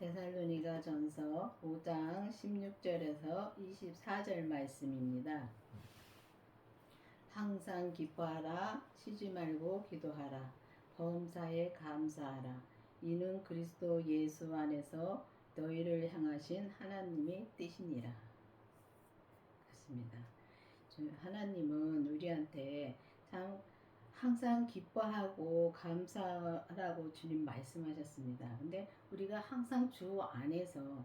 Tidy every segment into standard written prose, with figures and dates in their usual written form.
데살로니가 전서 5장 16절에서 24절 말씀입니다. 항상 기뻐하라, 쉬지 말고 기도하라, 범사에 감사하라. 이는 그리스도 예수 안에서 너희를 향하신 하나님의 뜻이니라. 그렇습니다. 하나님은 우리한테 참 항상 기뻐하고 감사하라고 주님 말씀하셨습니다. 근데 우리가 항상 주 안에서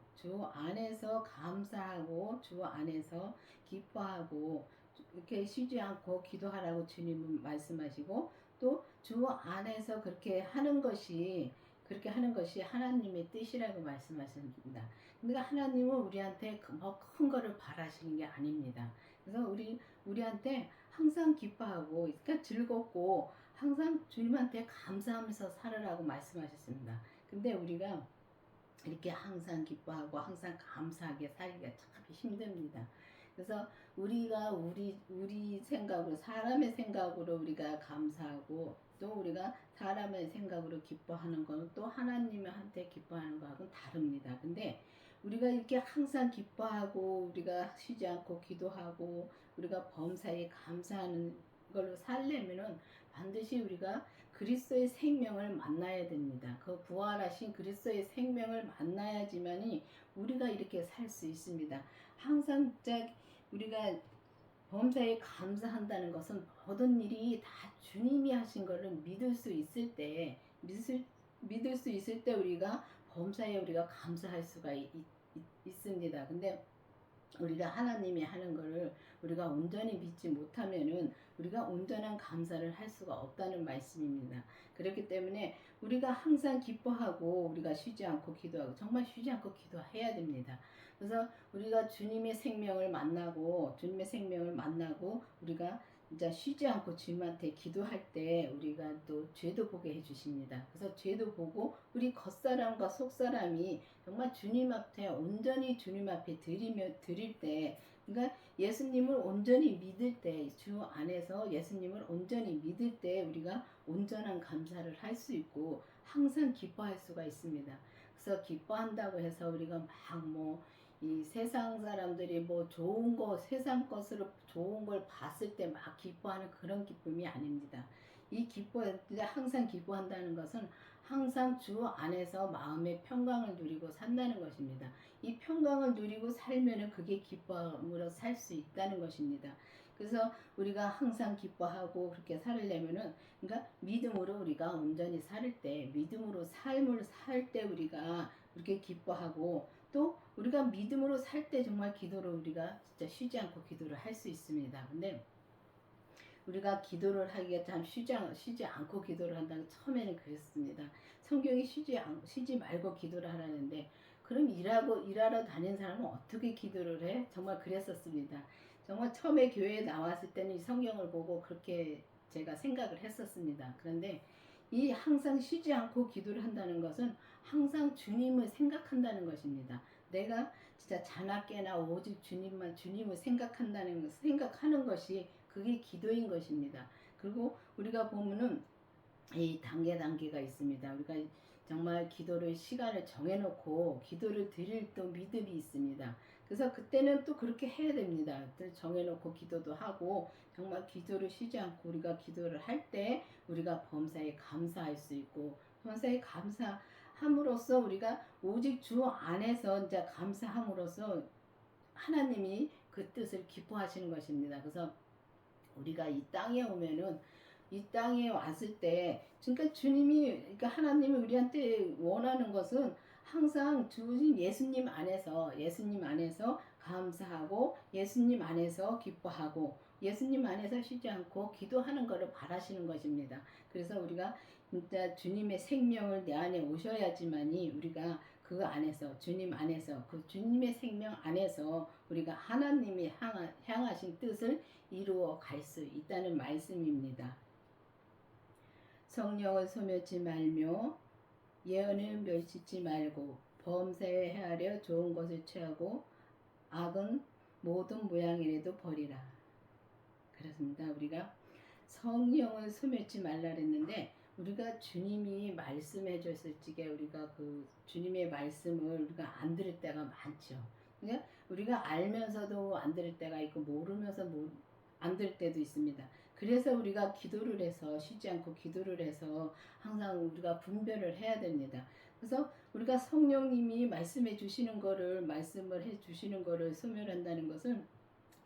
감사하고 주 안에서 기뻐하고 이렇게 쉬지 않고 기도하라고 주님은 말씀하시고, 또 주 안에서 그렇게 하는 것이 하나님의 뜻이라고 말씀하십니다. 그러니까 하나님은 우리한테 뭐 큰 거를 바라시는 게 아닙니다. 그래서 우리한테 항상 기뻐하고, 그러니까 즐겁고 항상 주님한테 감사하면서 살으라고 말씀하셨습니다. 근데 우리가 이렇게 항상 기뻐하고 항상 감사하게 살기가 참 힘듭니다. 그래서 우리가 우리 생각으로, 사람의 생각으로 우리가 감사하고, 또 우리가 사람의 생각으로 기뻐하는 건 또 하나님한테 기뻐하는 거하고는 다릅니다. 근데 우리가 이렇게 항상 기뻐하고 우리가 쉬지 않고 기도하고 우리가 범사에 감사하는 걸로 살려면은 반드시 우리가 그리스도의 생명을 만나야 됩니다. 그 부활하신 그리스도의 생명을 만나야지만이 우리가 이렇게 살 수 있습니다. 항상 우리가 범사에 감사한다는 것은 모든 일이 다 주님이 하신 것을 믿을 수 있을 때 우리가 범사에 우리가 감사할 수가 있습니다. 근데 우리가 하나님이 하는 것을 우리가 온전히 믿지 못하면은 우리가 온전한 감사를 할 수가 없다는 말씀입니다. 그렇기 때문에 우리가 항상 기뻐하고 우리가 쉬지 않고 기도하고, 정말 쉬지 않고 기도해야 됩니다. 그래서 우리가 주님의 생명을 만나고 우리가 진짜 쉬지 않고 주님한테 기도할 때 우리가 또 죄도 보게 해주십니다. 그래서 죄도 보고 우리 겉사람과 속사람이 정말 주님 앞에 온전히 주님 앞에 드릴 때, 그러니까 예수님을 온전히 믿을 때, 주 안에서 예수님을 온전히 믿을 때 우리가 온전한 감사를 할 수 있고 항상 기뻐할 수가 있습니다. 그래서 기뻐한다고 해서 우리가 막 이 세상 사람들이 세상 것으로 좋은 걸 봤을 때 막 기뻐하는 그런 기쁨이 아닙니다. 항상 기뻐한다는 것은 항상 주 안에서 마음의 평강을 누리고 산다는 것입니다. 이 평강을 누리고 살면은 그게 기쁨으로 살 수 있다는 것입니다. 그래서 우리가 항상 기뻐하고 그렇게 살려면은, 그러니까 믿음으로 우리가 온전히 믿음으로 삶을 살 때 우리가 그렇게 기뻐하고, 또 우리가 믿음으로 살 때 정말 기도를 우리가 진짜 쉬지 않고 기도를 할 수 있습니다. 근데 우리가 기도를 하기가 참 쉬지 않고 기도를 한다는, 처음에는 그랬습니다. 성경이 쉬지 말고 기도를 하라는데, 그럼 일하러 다닌 사람은 어떻게 기도를 해? 정말 그랬었습니다. 정말 처음에 교회에 나왔을 때는 이 성경을 보고 그렇게 제가 생각을 했었습니다. 그런데 이 항상 쉬지 않고 기도를 한다는 것은 항상 주님을 생각한다는 것입니다. 내가 진짜 자나깨나 오직 주님을 생각하는 것이 그게 기도인 것입니다. 그리고 우리가 보면은 이 단계가 있습니다. 우리가 정말 기도를 시간을 정해놓고 기도를 드릴 또 믿음이 있습니다. 그래서 그때는 또 그렇게 해야 됩니다. 정해놓고 기도도 하고, 정말 기도를 쉬지 않고 우리가 기도를 할 때 우리가 범사에 감사할 수 있고, 범사에 감사함으로써 우리가 오직 주 안에서 이제 감사함으로써 하나님이 그 뜻을 기뻐하시는 것입니다. 그래서 우리가 이 땅에 오면은, 이 땅에 왔을 때, 그러니까 하나님이 우리한테 원하는 것은 항상 예수님 안에서 감사하고, 예수님 안에서 기뻐하고, 예수님 안에서 쉬지 않고 기도하는 것을 바라시는 것입니다. 그래서 우리가 진짜 주님의 생명을 내 안에 오셔야지만이 우리가 그 안에서, 그 주님의 생명 안에서 우리가 하나님이 향하신 뜻을 이루어 갈 수 있다는 말씀입니다. 성령을 소멸치 말며 예언을 멸시치 말고 범사에 헤아려 좋은 것을 취하고 악은 모든 모양이라도 버리라. 그렇습니다. 우리가 성령을 소멸치 말라 그랬는데, 우리가 주님이 말씀해 줬을 적에 우리가 그 주님의 말씀을 우리가 안 들을 때가 많죠. 그러니까 우리가 알면서도 안 들을 때가 있고 모르면서 안 들을 때도 있습니다. 그래서 우리가 기도를 해서 쉬지 않고 기도를 해서 항상 우리가 분별을 해야 됩니다. 그래서 우리가 성령님이 말씀해 주시는 거를 말씀을 해 주시는 거를 소멸한다는 것은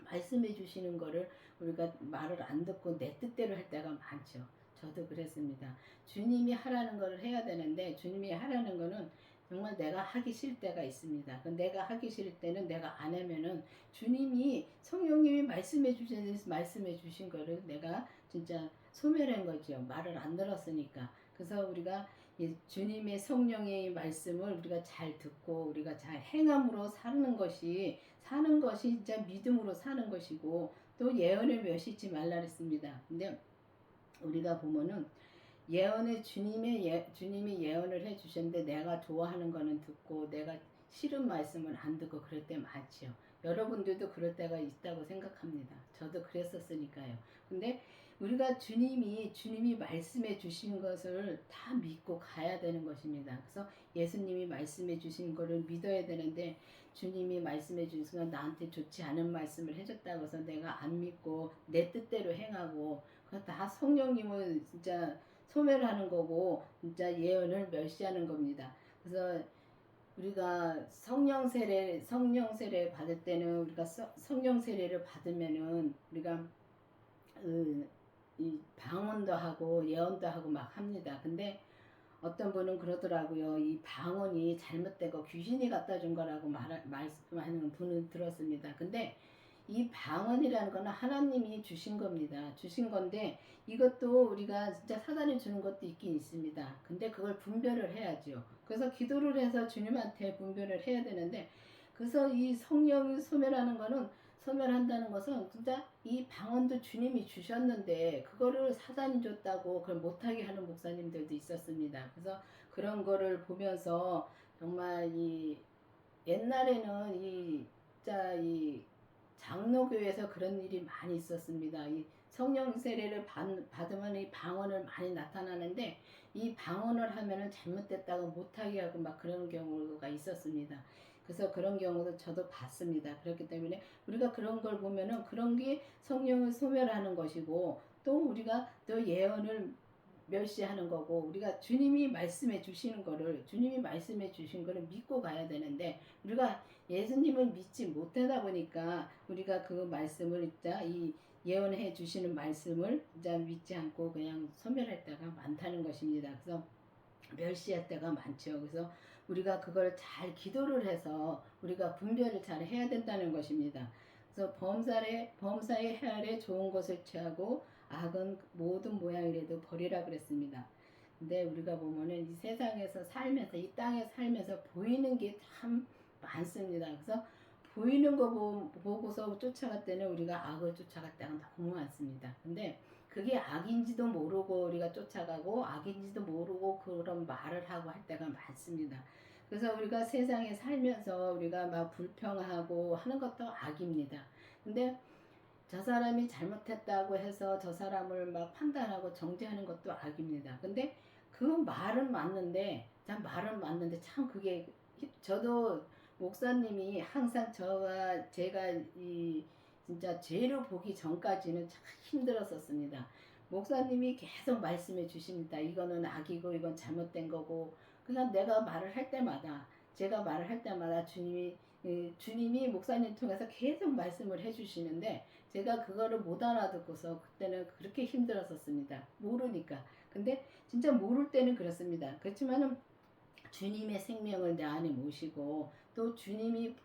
말씀해 주시는 거를 우리가 말을 안 듣고 내 뜻대로 할 때가 많죠. 저도 그랬습니다. 주님이 하라는 걸 해야 되는데 주님이 하라는 거는 정말 내가 하기 싫을 때가 있습니다. 내가 하기 싫을 때는 내가 안 하면은 주님이 성령님이 말씀해 주신 거를 내가 진짜 소멸한 거죠. 말을 안 들었으니까. 그래서 우리가 주님의 성령의 말씀을 우리가 잘 듣고 우리가 잘 행함으로 사는 것이 진짜 믿음으로 사는 것이고 또 예언을 멸시치 말라 그랬습니다. 근데 우리가 보면은 주님이 예언을 해 주셨는데 내가 좋아하는 거는 듣고 내가 싫은 말씀은 안 듣고 그럴 때 많지요. 여러분들도 그럴 때가 있다고 생각합니다. 저도 그랬었으니까요. 근데 우리가 주님이 말씀해 주신 것을 다 믿고 가야 되는 것입니다. 그래서 예수님이 말씀해 주신 거를 믿어야 되는데 주님이 말씀해 주신 건 나한테 좋지 않은 말씀을 해줬다고 해서 내가 안 믿고 내 뜻대로 행하고 그거 다 성령님을 진짜 소멸하는 거고 진짜 예언을 멸시하는 겁니다. 그래서 우리가 성령 세례 받을 때는 우리가 성령 세례를 받으면은 우리가 이 방언도 하고 예언도 하고 막 합니다. 근데 어떤 분은 그러더라고요. 이 방언이 잘못되고 귀신이 갖다 준 거라고 말씀하는 분을 들었습니다. 근데 이 방언이라는 거는 하나님이 주신 겁니다. 주신 건데 이것도 우리가 진짜 사단이 주는 것도 있긴 있습니다. 근데 그걸 분별을 해야죠. 그래서 기도를 해서 주님한테 분별을 해야 되는데 그래서 이 성령이 소멸한다는 것은 진짜 이 방언도 주님이 주셨는데 그거를 사단이 줬다고 그걸 못하게 하는 목사님들도 있었습니다. 그래서 그런 거를 보면서 정말 이 옛날에는 진짜 이 장로교에서 그런 일이 많이 있었습니다. 이 성령 세례를 받으면 이 방언을 많이 나타나는데 이 방언을 하면은 잘못됐다고 못하게 하고 막 그런 경우가 있었습니다. 그래서 그런 경우도 저도 봤습니다. 그렇기 때문에 우리가 그런 걸 보면은 그런 게 성령을 소멸하는 것이고 또 우리가 또 예언을 멸시하는 거고 우리가 주님이 말씀해 주신 거를 믿고 가야 되는데 우리가 예수님을 믿지 못하다 보니까 우리가 그 말씀을 진짜 이 예언해 주시는 말씀을 진짜 믿지 않고 그냥 소멸할 때가 많다는 것입니다. 그래서 멸시할 때가 많죠. 그래서 우리가 그걸 잘 기도를 해서 우리가 분별을 잘 해야 된다는 것입니다. 그래서 범사의 해아래 좋은 것을 취하고 악은 모든 모양이라도 버리라 그랬습니다. 근데 우리가 보면은 이 세상에서 살면서 이 땅에 살면서 보이는 게 참 많습니다. 그래서 보이는 거 보고서 쫓아갈 때는 우리가 악을 쫓아갈 때가 너무 많습니다. 근데 그게 악인지도 모르고 우리가 쫓아가고 악인지도 모르고 그런 말을 하고 할 때가 많습니다. 그래서 우리가 세상에 살면서 우리가 막 불평하고 하는 것도 악입니다. 근데 저 사람이 잘못했다고 해서 저 사람을 막 판단하고 정죄하는 것도 악입니다. 근데 그 말은 맞는데 참 그게 저도 목사님이 항상 제가 이 진짜 죄를 보기 전까지는 참 힘들었었습니다. 목사님이 계속 말씀해 주십니다. 이거는 악이고 이건 잘못된 거고 그냥 제가 말을 할 때마다 주님이 목사님 통해서 계속 말씀을 해주시는데 제가 그거를 못 알아듣고서 그때는 그렇게 힘들었었습니다. 모르니까. 근데 진짜 모를 때는 그렇습니다. 그렇지만은 주님의 생명을 내 안에 모시고 또 주님이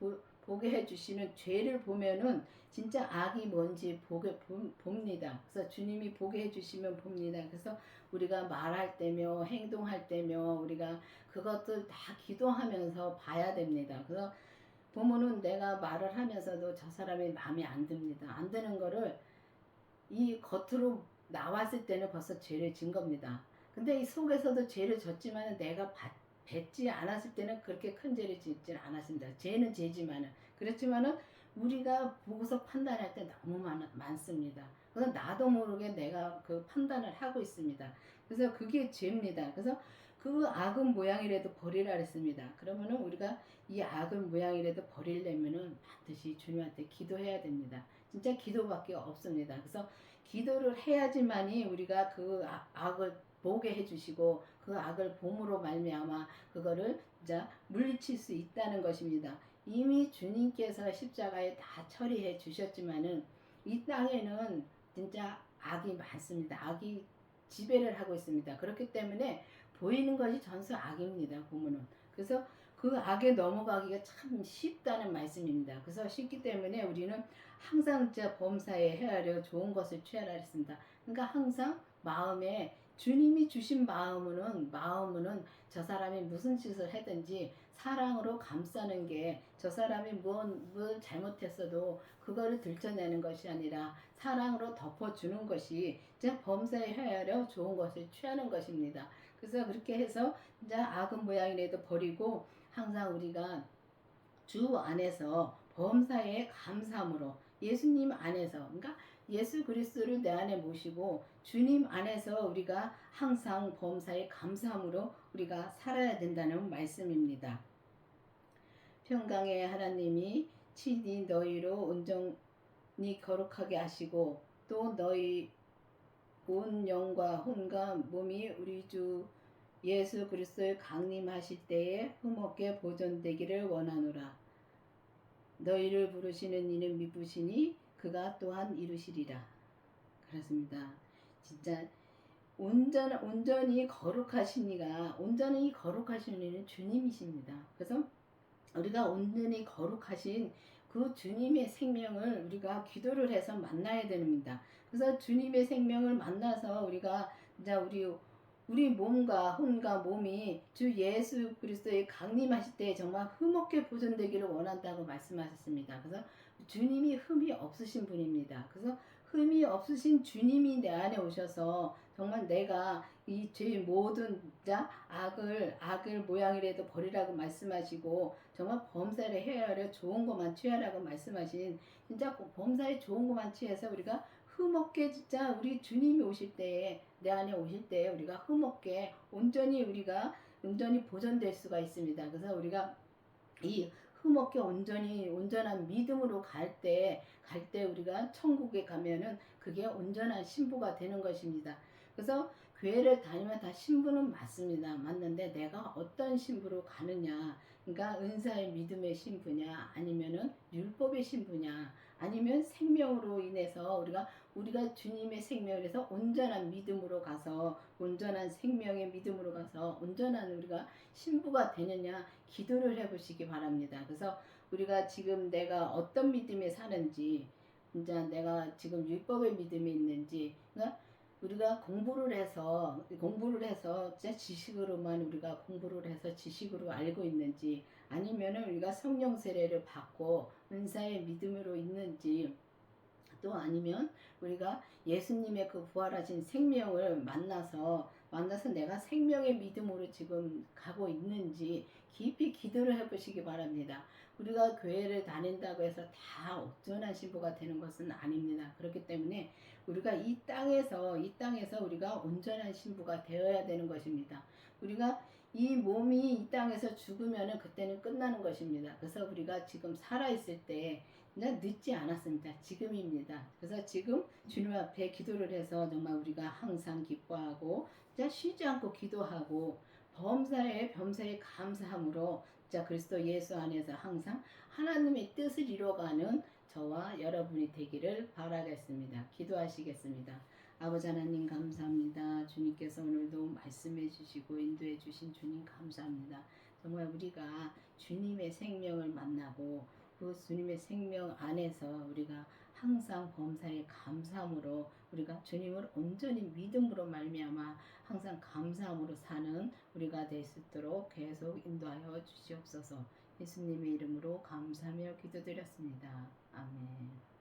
보게 해주시는 죄를 보면은 진짜 악이 뭔지 봅니다. 그래서 주님이 보게 해주시면 봅니다. 그래서 우리가 말할 때며 행동할 때며 우리가 그것들 다 기도하면서 봐야 됩니다. 그래서 보면은 내가 말을 하면서도 저 사람이 마음에 안 듭니다. 안 드는 거를 이 겉으로 나왔을 때는 벌써 죄를 진 겁니다. 근데 이 속에서도 죄를 졌지만 내가 뱉지 않았을 때는 그렇게 큰 죄를 짓지 않았습니다. 죄는 죄지만은 그렇지만은 우리가 보고서 판단할 때 너무 많습니다. 그래서 나도 모르게 내가 그 판단을 하고 있습니다. 그래서 그게 죄입니다. 그래서 그 악은 모양이라도 버리라 그랬습니다. 그러면은 우리가 이 악은 모양이라도 버리려면은 반드시 주님한테 기도해야 됩니다. 진짜 기도밖에 없습니다. 그래서 기도를 해야지만이 우리가 그 악을 보게 해주시고 그 악을 봄으로 말미암아 그거를 진짜 물리칠 수 있다는 것입니다. 이미 주님께서 십자가에 다 처리해 주셨지만은 이 땅에는 진짜 악이 많습니다. 악이 지배를 하고 있습니다. 그렇기 때문에 보이는 것이 전부 악입니다. 보면은. 그래서 그 악에 넘어가기가 참 쉽다는 말씀입니다. 그래서 쉽기 때문에 우리는 항상 진짜 범사에 헤아려 좋은 것을 취하라 했습니다. 그러니까 항상 마음에 주님이 주신 마음은 저 사람이 무슨 짓을 하든지 사랑으로 감싸는 게 저 사람이 뭘 잘못했어도 그거를 들춰내는 것이 아니라 사랑으로 덮어주는 것이 이제 범사에 헤아려 좋은 것을 취하는 것입니다. 그래서 그렇게 해서 이제 악은 모양이라도 버리고 항상 우리가 주 안에서 범사에 감사함으로 예수님 안에서 그러니까 예수 그리스도를 내 안에 모시고 주님 안에서 우리가 항상 범사에 감사함으로 우리가 살아야 된다는 말씀입니다. 평강의 하나님이 친히 너희로 온전히 거룩하게 하시고 또 너희 온 영과 혼과 몸이 우리 주 예수 그리스도의 강림하실 때에 흠없게 보존되기를 원하노라. 너희를 부르시는 이는 미쁘시니 그가 또한 이루시리라. 그렇습니다. 진짜 온전히 거룩하신 이가 온전히 거룩하신 이는 주님이십니다. 그래서 우리가 온전히 거룩하신 그 주님의 생명을 우리가 기도를 해서 만나야 됩니다. 그래서 주님의 생명을 만나서 우리가 이제 우리 몸과 혼과 몸이 주 예수 그리스도의 강림하실 때 정말 흠없게 보존되기를 원한다고 말씀하셨습니다. 그래서 주님이 흠이 없으신 분입니다. 그래서 흠이 없으신 주님이 내 안에 오셔서 정말 내가 이 죄의 모든 악을 모양이라도 버리라고 말씀하시고 정말 범사를 헤아려 좋은 것만 취하라고 말씀하신 진짜 범사에 좋은 것만 취해서 우리가 흠없게 진짜 우리 주님이 오실 때에 내 안에 오실 때에 우리가 흠없게 온전히 보존될 수가 있습니다. 그래서 우리가 이 흠없게 온전한 믿음으로 갈 때 우리가 천국에 가면은 그게 온전한 신부가 되는 것입니다. 그래서 교회를 다니면 다 신부는 맞습니다. 맞는데 내가 어떤 신부로 가느냐, 그러니까 은사의 믿음의 신부냐, 아니면은 율법의 신부냐, 아니면 생명으로 인해서 우리가 주님의 생명에서 온전한 믿음으로 가서 온전한 생명의 믿음으로 가서 온전한 우리가 신부가 되느냐 기도를 해보시기 바랍니다. 그래서 우리가 지금 내가 어떤 믿음에 사는지, 이제 내가 지금 율법의 믿음이 있는지, 그러니까 우리가 공부를 해서 진짜 지식으로만 우리가 공부를 해서 지식으로 알고 있는지, 아니면은 우리가 성령 세례를 받고 은사의 믿음으로 있는지, 또 아니면 우리가 예수님의 그 부활하신 생명을 만나서 내가 생명의 믿음으로 지금 가고 있는지 깊이 기도를 해보시기 바랍니다. 우리가 교회를 다닌다고 해서 다 온전한 신부가 되는 것은 아닙니다. 그렇기 때문에 우리가 이 땅에서 우리가 온전한 신부가 되어야 되는 것입니다. 우리가 이 몸이 이 땅에서 죽으면은 그때는 끝나는 것입니다. 그래서 우리가 지금 살아있을 때 늦지 않았습니다. 지금입니다. 그래서 지금 주님 앞에 기도를 해서 정말 우리가 항상 기뻐하고 쉬지 않고 기도하고 범사에 감사함으로 그리스도 예수 안에서 항상 하나님의 뜻을 이뤄가는 저와 여러분이 되기를 바라겠습니다. 기도하시겠습니다. 아버지 하나님 감사합니다. 주님께서 오늘도 말씀해 주시고 인도해 주신 주님 감사합니다. 정말 우리가 주님의 생명을 만나고 그 주님의 생명 안에서 우리가 항상 범사에 감사함으로 우리가 주님을 온전히 믿음으로 말미암아 항상 감사함으로 사는 우리가 될 수 있도록 계속 인도하여 주시옵소서. 예수님의 이름으로 감사하며 기도드렸습니다. 아멘.